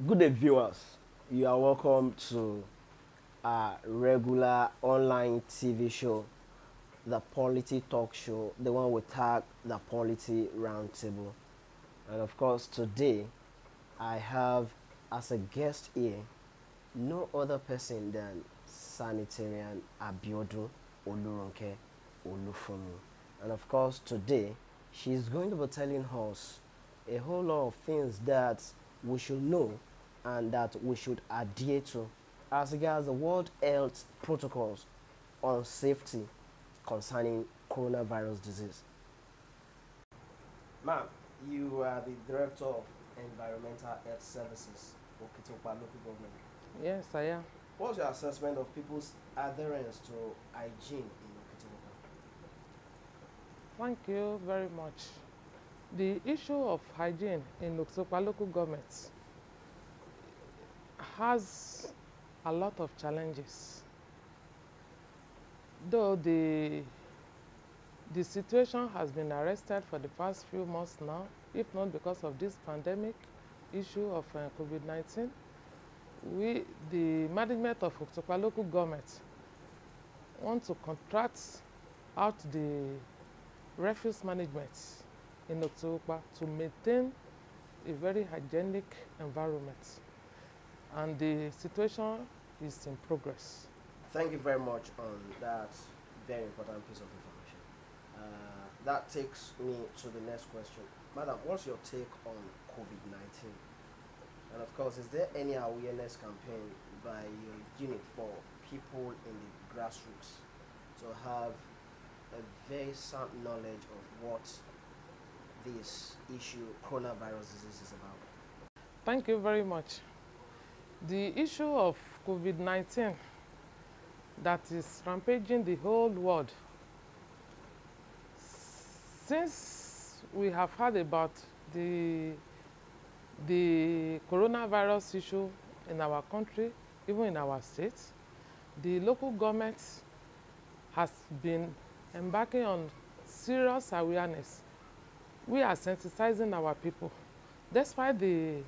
Good day, viewers. You are welcome to our regular online TV show, the Polity Talk Show, the one we tag the Polity Roundtable. And of course, today I have as a guest here no other person than Sanitarian Olufunmi. And of course, today she's going to be telling us a whole lot of things that we should know and that we should adhere to as regards the World Health protocols on safety concerning coronavirus disease. Ma'am, you are the Director of Environmental Health Services, Okitopa Local Government. Yes, I am. What's your assessment of people's adherence to hygiene in Okitopa? Thank you very much. The issue of hygiene in Okitopa local government has a lot of challenges. Though the situation has been arrested for the past few months now, if not because of this pandemic issue of COVID-19, the management of Okitopa local government, want to contract out the refuse management in Okitopa to maintain a very hygienic environment, and the situation is in progress. Thank you very much on that very important piece of information. That takes me to the next question. Madam, what's your take on COVID-19? And of course, is there any awareness campaign by your unit for people in the grassroots to have a very sound knowledge of what this issue, coronavirus disease, is about? Thank you very much. The issue of COVID-19 that is rampaging the whole world, since we have heard about the coronavirus issue in our country, even in our state, the local government has been embarking on serious awareness. We are sensitizing our people. Despite the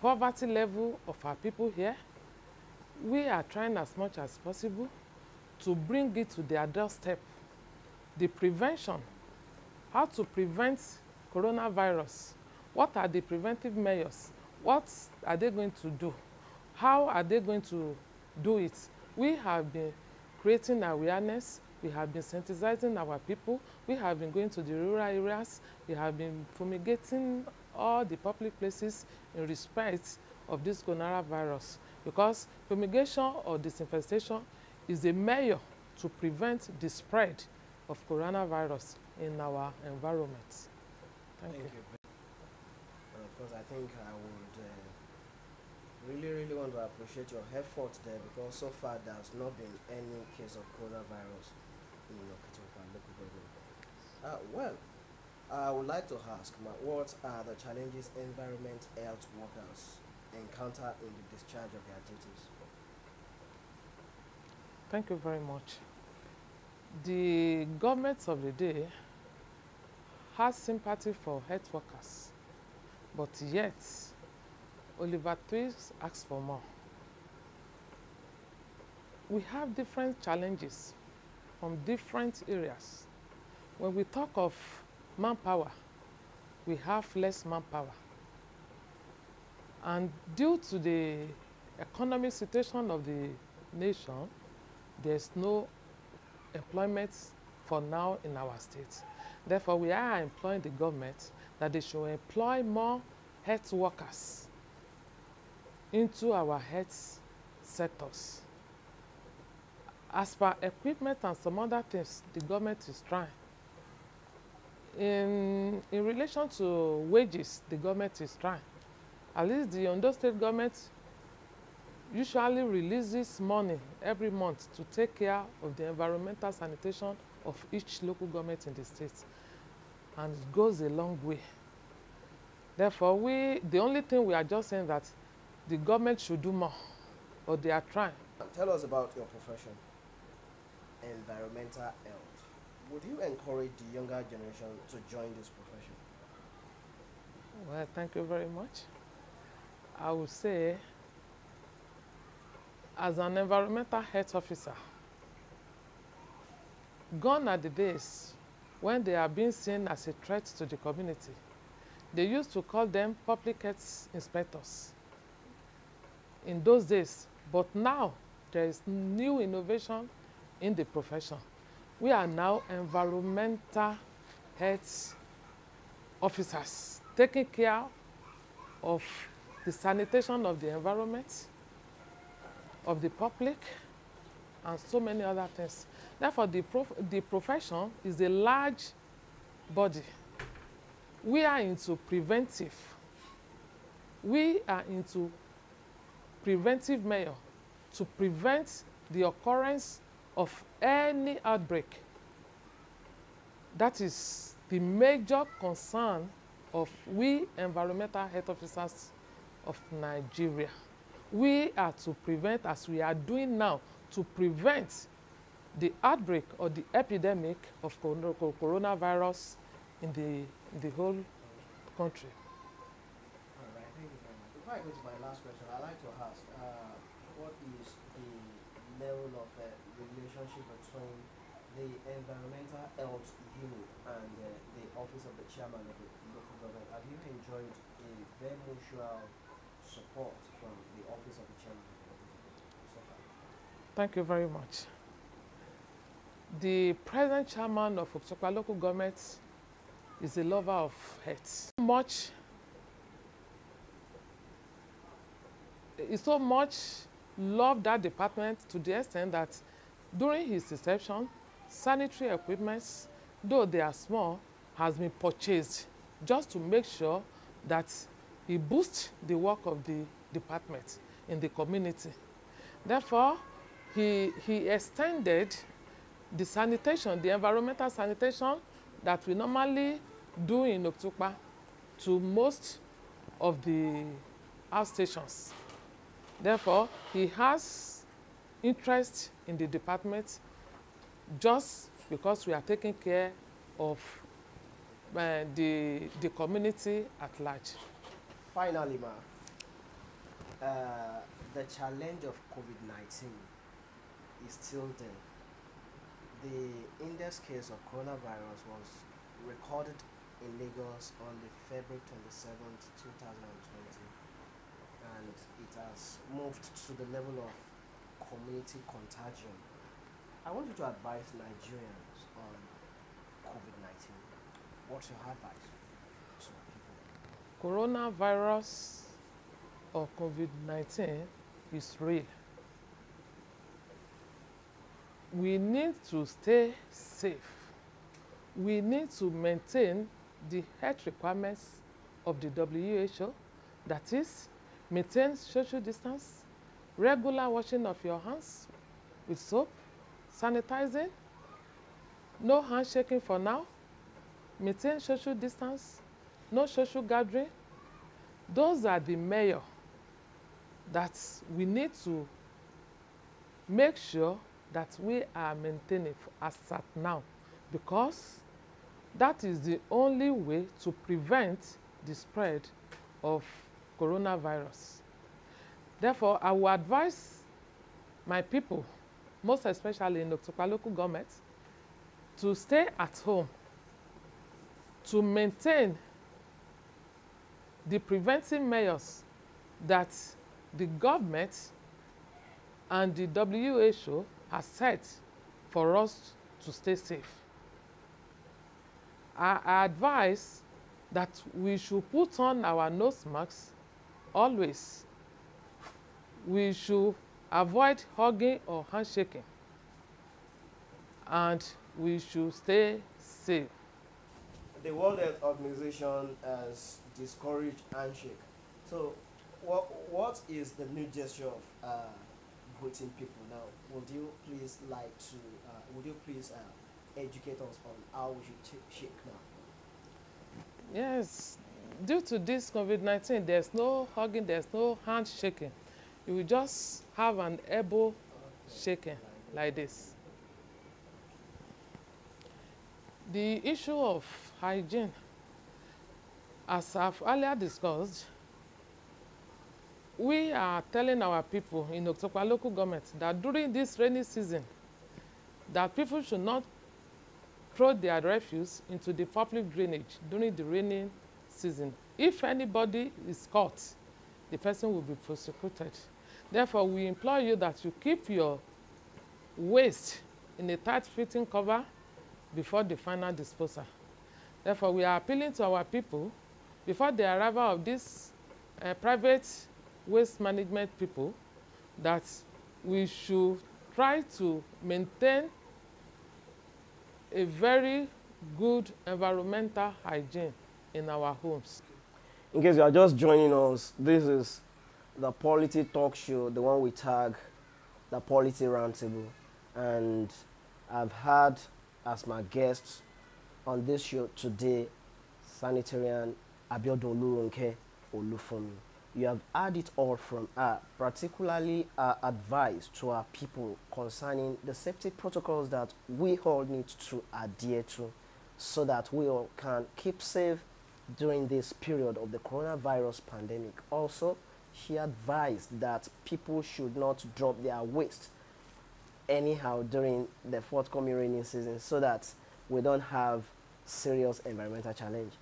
poverty level of our people here, we are trying as much as possible to bring it to their doorstep. The prevention, how to prevent coronavirus, what are the preventive measures, what are they going to do, how are they going to do it. We have been creating awareness, we have been sensitizing our people, we have been going to the rural areas, we have been fumigating all the public places in respect of this coronavirus, because fumigation or disinfestation is a measure to prevent the spread of coronavirus in our environment. Thank you. And of course, I think I would really want to appreciate your efforts there, because so far there has not been any case of coronavirus in Okitopa local government. Well, I would like to ask, what are the challenges environment health workers encounter in the discharge of their duties? Thank you very much. The government of the day has sympathy for health workers, but yet Oliver Twist asks for more. We have different challenges from different areas. When we talk of manpower, we have less manpower. And due to the economic situation of the nation, there's no employment for now in our state. Therefore, we are employing the government that they should employ more health workers into our health sectors. As per equipment and some other things, the government is trying. In relation to wages, the government is trying. At least the Ondo State government usually releases money every month to take care of the environmental sanitation of each local government in the state, and it goes a long way. Therefore, the only thing we are just saying that the government should do more, but they are trying. Tell us about your profession, environmental health. Would you encourage the younger generation to join this profession? Well, thank you very much. I would say, as an environmental health officer, gone are the days when they are being seen as a threat to the community. They used to call them public health inspectors in those days, but now there is new innovation in the profession. We are now environmental health officers, taking care of the sanitation of the environment, of the public, and so many other things. Therefore, the profession is a large body. We are into preventive. We are into preventive measure to prevent the occurrence of any outbreak. That is the major concern of we environmental health officers of Nigeria. We are to prevent, as we are doing now, to prevent the outbreak or the epidemic of coronavirus in the whole country. All right, thank you very much. Before I go to my last question, I'd like to ask, what is the level of relationship between the environmental health unit and the office of the chairman of the local government? Have you enjoyed a very mutual support from the office of the chairman of the local government so far? Thank you very much. The present chairman of Okitopa local government is a lover of health. He so much loved that department to the extent that during his reception, sanitary equipment, though they are small, has been purchased just to make sure that he boosts the work of the department in the community. Therefore, he extended the sanitation, the environmental sanitation that we normally do in Okitopa to most of the outstations. Therefore, he has interest in the department just because we are taking care of the community at large. Finally, the challenge of COVID-19 is still there. The index case of coronavirus was recorded in Lagos on the February 27th, 2020, and it has moved to the level of community contagion. I want you to advise Nigerians on COVID-19. What's your advice to people? Coronavirus or COVID-19 is real. We need to stay safe. We need to maintain the health requirements of the WHO, that is, maintain social distance, regular washing of your hands with soap, sanitizing, no handshaking for now, maintain social distance, no social gathering. Those are the measures that we need to make sure that we are maintaining as at now, because that is the only way to prevent the spread of coronavirus. Therefore, I will advise my people, most especially in Okitopa local government, to stay at home, to maintain the preventive measures that the government and the WHO has set for us to stay safe. I advise that we should put on our nose masks always. We should avoid hugging or handshaking, and we should stay safe. The World Health Organization has discouraged handshake. So, what is the new gesture of greeting people now? Would you please educate us on how we should shake now? Yes, due to this COVID-19, there's no hugging, there's no handshaking. You will just have an elbow shaking like this. The issue of hygiene, as I've earlier discussed, we are telling our people in Oktopa local government that during this rainy season, that people should not throw their refuse into the public drainage during the rainy season. If anybody is caught, the person will be prosecuted. Therefore, we implore you that you keep your waste in a tight-fitting cover before the final disposal. Therefore, we are appealing to our people before the arrival of these private waste management people that we should try to maintain a very good environmental hygiene in our homes. In case you are just joining us, this is the Polity Talk Show, the one we tag the Polity Roundtable. And I've had as my guests on this show today, Sanitarian Olufunmi. You have heard it all from her, particularly her advice to our people concerning the safety protocols that we all need to adhere to so that we all can keep safe during this period of the coronavirus pandemic. Also, she advised that people should not drop their waste anyhow during the forthcoming rainy season so that we don't have serious environmental challenge.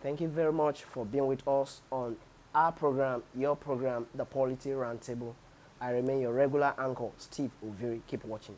Thank you very much for being with us on our program, your program, The Polity Roundtable. I remain your regular anchor, Steve Oviri. Keep watching.